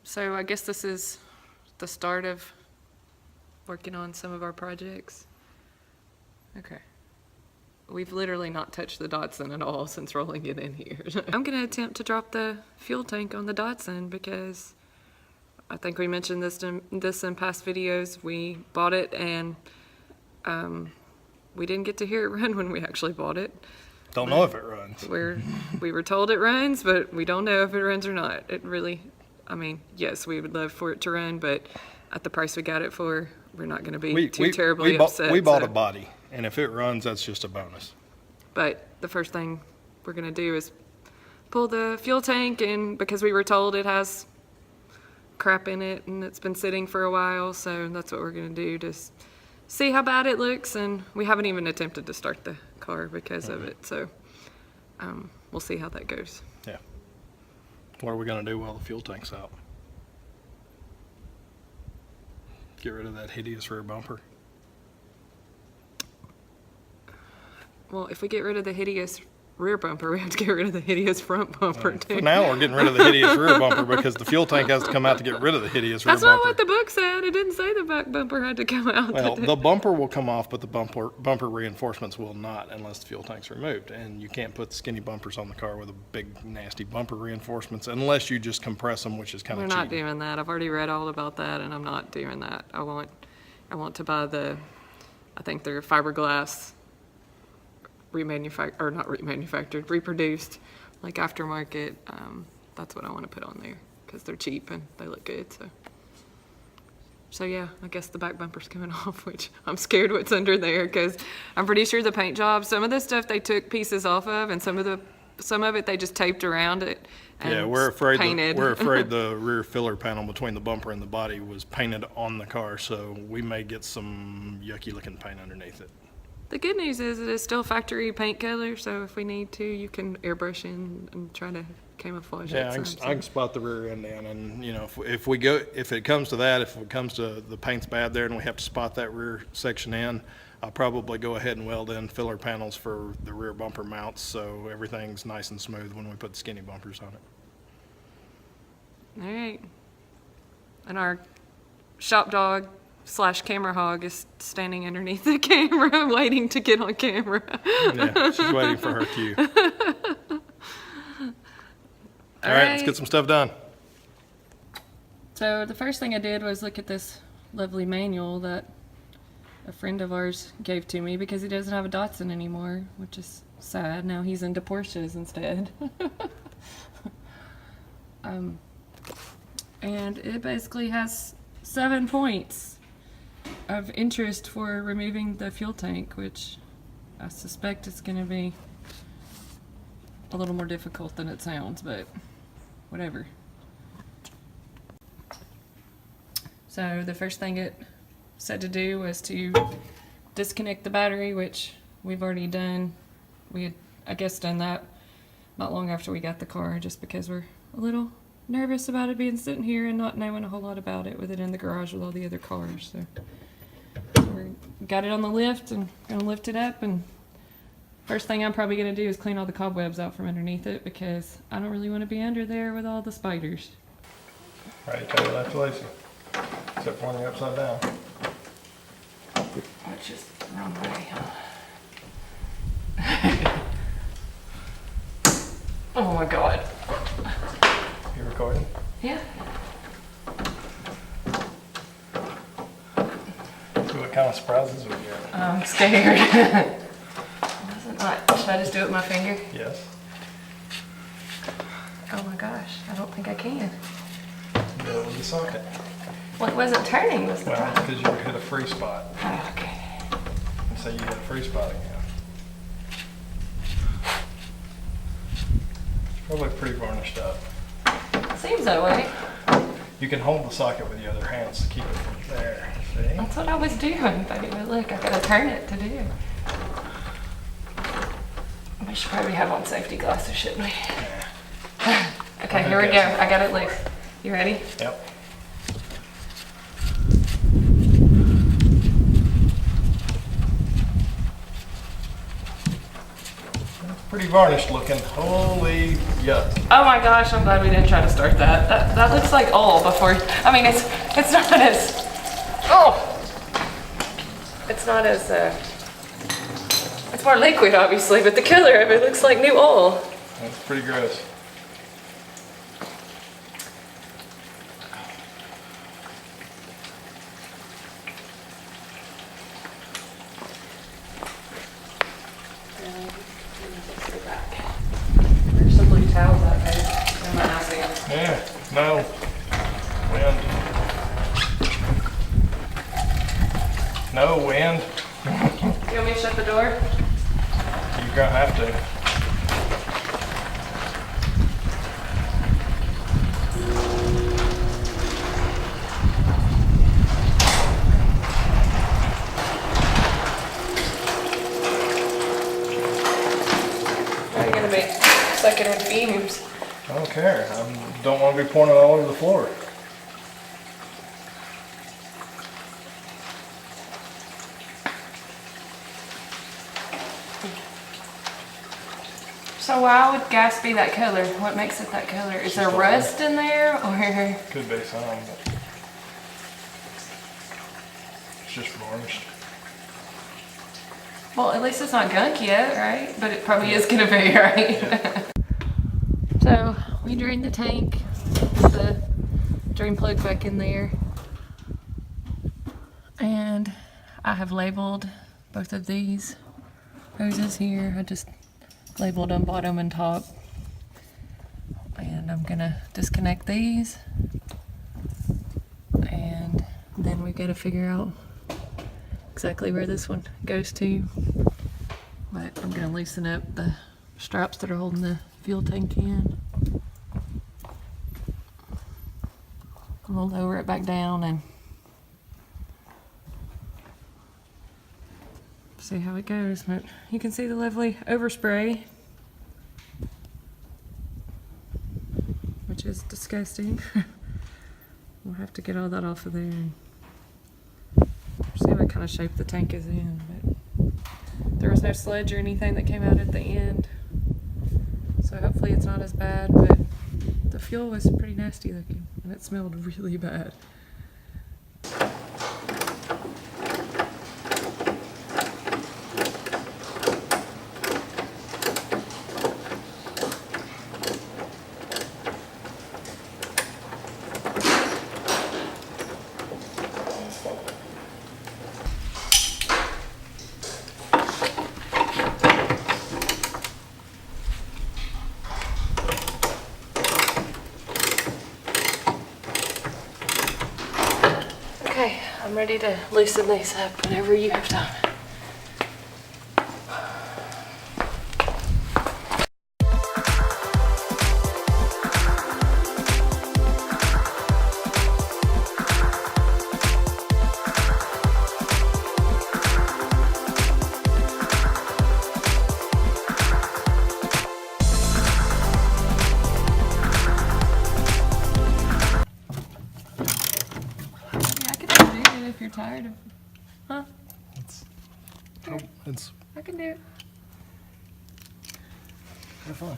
So I guess this is the start of working on some of our projects. Okay. We've literally not touched the Datsun at all since rolling it in here. I'm going to attempt to drop the fuel tank on the Datsun because I think we mentioned this in past videos. We bought it and we didn't get to hear it run when we actually bought it. Don't know if it runs. We were told it runs, but we don't know if it runs or not. It really, I mean, yes, we would love for it to run, but at the price we got it for, we're not going to be too terribly upset. We bought a body, and if it runs, that's just a bonus. But the first thing we're going to do is pull the fuel tank, and because we were told it has crap in it and it's been sitting for a while, so that's what we're going to do, just see how bad it looks. And we haven't even attempted to start the car because of it, so we'll see how that goes. Yeah. What are we going to do while the fuel tank's out? Get rid of that hideous rear bumper? Well, if we get rid of the hideous rear bumper, we have to get rid of the hideous front bumper too. For now, we're getting rid of the hideous rear bumper because the fuel tank has to come out to get rid of the hideous rear bumper. That's not what the book said. It didn't say the back bumper had to come out. Well, the bumper will come off, but the bumper reinforcements will not unless the fuel tank's removed. And you can't put skinny bumpers on the car with a big, nasty bumper reinforcements unless you just compress them, which is kind of cheap. We're not doing that. I've already read all about that, and I'm not doing that. I want to buy I think they're fiberglass reproduced, like aftermarket. That's what I want to put on there because they're cheap and they look good. So yeah, I guess the back bumper's coming off, which I'm scared what's under there because I'm pretty sure the paint job, some of this stuff they took pieces off of, and some of it they just taped around it. And yeah, we're afraid painted. We're afraid the rear filler panel between the bumper and the body was painted on the car, so we may get some yucky looking paint underneath it. The good news is it is still factory paint color, so if we need to, you can airbrush in and try to camouflage it. Yeah, I can spot the rear end in, and you know, if it comes to that, if it comes to the paint's bad there and we have to spot that rear section in, I'll probably go ahead and weld in filler panels for the rear bumper mounts so everything's nice and smooth when we put the skinny bumpers on it. All right. And our shop dog / camera hog is standing underneath the camera waiting to get on camera. Yeah, she's waiting for her cue. All right, let's get some stuff done. So the first thing I did was look at this lovely manual that a friend of ours gave to me because he doesn't have a Datsun anymore, which is sad. Now he's into Porsches instead. And it basically has 7 points of interest for removing the fuel tank, which I suspect is going to be a little more difficult than it sounds, but whatever. So the first thing it said to do was to disconnect the battery, which we've already done. We had, I guess, done that not long after we got the car, just because we're a little nervous about it being sitting here and not knowing a whole lot about it with it in the garage with all the other cars. So we got it on the lift and gonna lift it up, and first thing I'm probably gonna do is clean all the cobwebs out from underneath it because I don't really want to be under there with all the spiders. Ready to turn it left to Lacey, except for when you're upside down. Which is the wrong way. Oh my god. You recording? Yeah. See what kind of surprises we get. I'm scared. Doesn't not. Should I just do it with my finger? Yes. Oh my gosh, I don't think I can. Do it with the socket. Well, it wasn't turning, was the Well, problem. because you hit a free spot. Oh, okay. And so you hit a free spot again. Probably pretty varnished up. Seems that way. You can hold the socket with the other hand to keep it from there. See? That's what I was doing, but look, I gotta turn it to do. We should probably have on safety glasses, shouldn't we? Yeah. Okay, here we go. I got it loose. You ready? Yep. Pretty varnished looking. Holy yuck. Oh my gosh, I'm glad we didn't try to start that. That looks like oil before, I mean, it's not as, it's not as, it's more liquid obviously, but the killer of it looks like new oil. That's pretty gross. There's some blue towels out there. I might not see them. Yeah, no. Wind. No wind. You want me to shut the door? You're gonna have to. Are you gonna be sucking in fumes? I don't care. I don't want to be pouring it all over the floor. So why would gas be that color? What makes it that color? Is there rust in there or? Could be some, but it's just varnished. Well, at least it's not gunk yet, right? But it probably is gonna be, right? Yeah. So we drained the tank, put the drain plug back in there, and I have labeled both of these hoses here. I just labeled them bottom and top, and I'm gonna disconnect these, and then we've got to figure out exactly where this one goes to. But I'm gonna loosen up the straps that are holding the fuel tank in. We'll lower it back down and see how it goes. But you can see the lovely overspray, which is disgusting. We'll have to get all that off of there and see what kind of shape the tank is in. But there was no sludge or anything that came out at the end, so hopefully it's not as bad. But the fuel was pretty nasty looking and it smelled really bad. Okay, I'm ready to loosen these up whenever you have time. If you're tired of, huh? It's I can do it. kind of fun.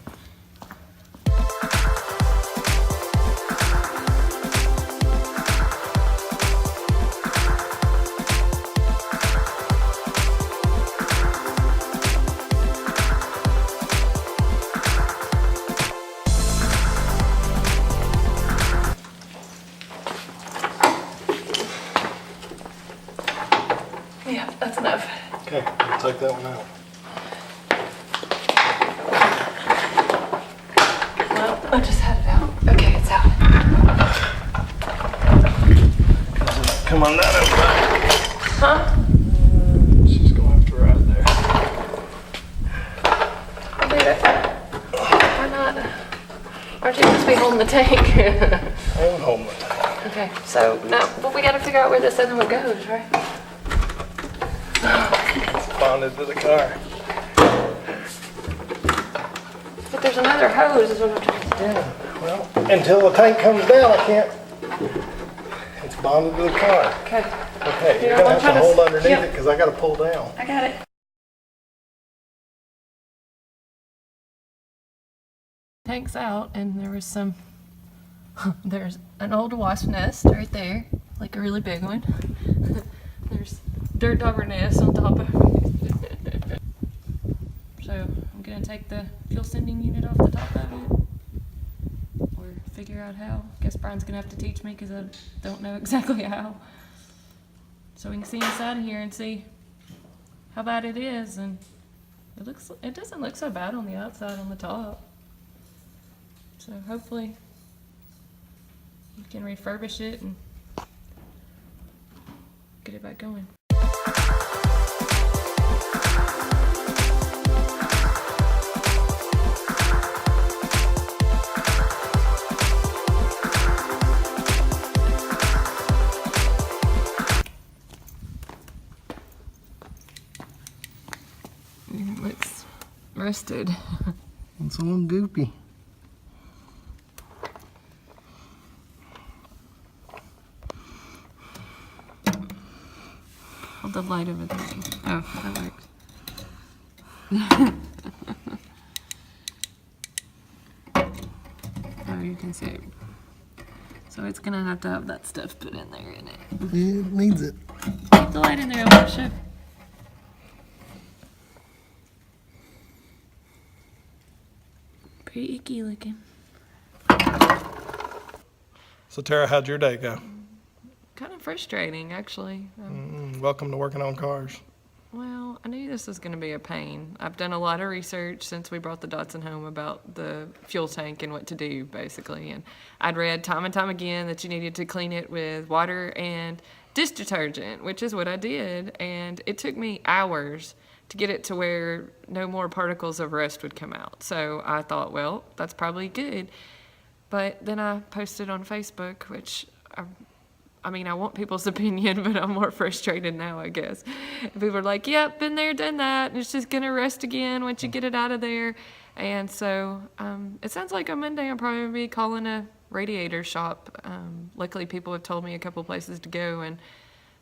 Yeah, that's enough. Okay, I'll take that one out. Well, I just had it out. Okay, it's out. Come on, that over. Huh? She's gonna have to ride there. I'll do it. Why not? Aren't you supposed to be holding the tank? I'm holding the tank. Okay, so now, but we gotta figure out where this other one goes, right? It's bonded to the car. But there's another hose is what I'm trying to do. Yeah, well, until the tank comes down, I can't. It's bonded to the car. Okay. Okay, You you're know, gonna I'm have to trying to hold underneath yep. it because I gotta pull down. I got it. tanks out, and there was some, there's an old wasp nest right there, like a really big one. There's dirt dauber nests on top of it. So I'm gonna take the fuel sending unit off the top of it, or figure out how. Guess Brian's gonna have to teach me because I don't know exactly how. So we can see inside of here and see how bad it is, and it doesn't look so bad on the outside on the top. So hopefully you can refurbish it and get it back going. It looks rusted. It's a little goopy. Hold the light over there. Oh, that works. Oh, you can see it. So it's gonna have to have that stuff put in there in it. It needs it. Keep the light in there, I'll show. Pretty icky looking. So Tara, how'd your day go? Kind of frustrating, actually. Welcome to working on cars. Well, I knew this was going to be a pain. I've done a lot of research since we brought the Datsun home about the fuel tank and what to do, basically. And I'd read time and time again that you needed to clean it with water and dish detergent, which is what I did. And it took me hours to get it to where no more particles of rust would come out. So I thought, well, that's probably good. But then I posted on Facebook, which I mean, I want people's opinion, but I'm more frustrated now, I guess. And people are like, yep, been there, done that, and it's just gonna rust again once you get it out of there. And so it sounds like on Monday I'm probably gonna be calling a radiator shop. Luckily, people have told me a couple places to go, and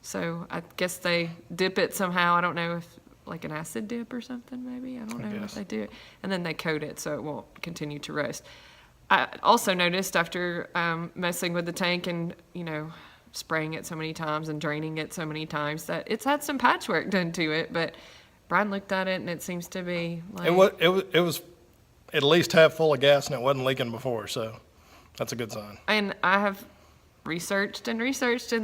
so I guess they dip it somehow. I don't know if like an acid dip or something, maybe. I don't know if they do it. And then they coat it so it won't continue to rust. I also noticed after messing with the tank and, spraying it so many times and draining it so many times that it's had some patchwork done to it, but Brian looked at it and it seems to be like... It was at least half full of gas and it wasn't leaking before, so that's a good sign. And I have researched and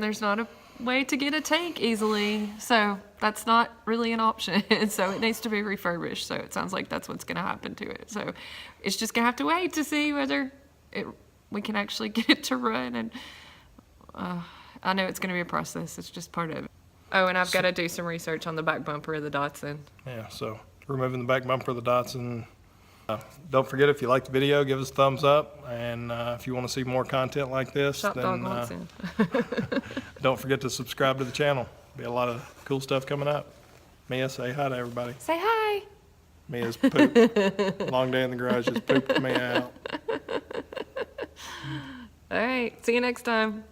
there's not a way to get a tank easily, so that's not really an option. So it needs to be refurbished, so it sounds like that's what's going to happen to it. So it's just going to have to wait to see whether we can actually get it to run, and I know it's going to be a process. It's just part of it. Oh, and I've got to do some research on the back bumper of the Datsun. Yeah, so removing the back bumper of the Datsun. Don't forget, if you like the video, give us a thumbs up. And if you want to see more content like this, Shop then dog wants in. don't forget to subscribe to the channel. Be a lot of cool stuff coming up. Mia, say hi to everybody. Say hi. Mia's pooped. Long day in the garage just pooped Mia out. All right. See you next time.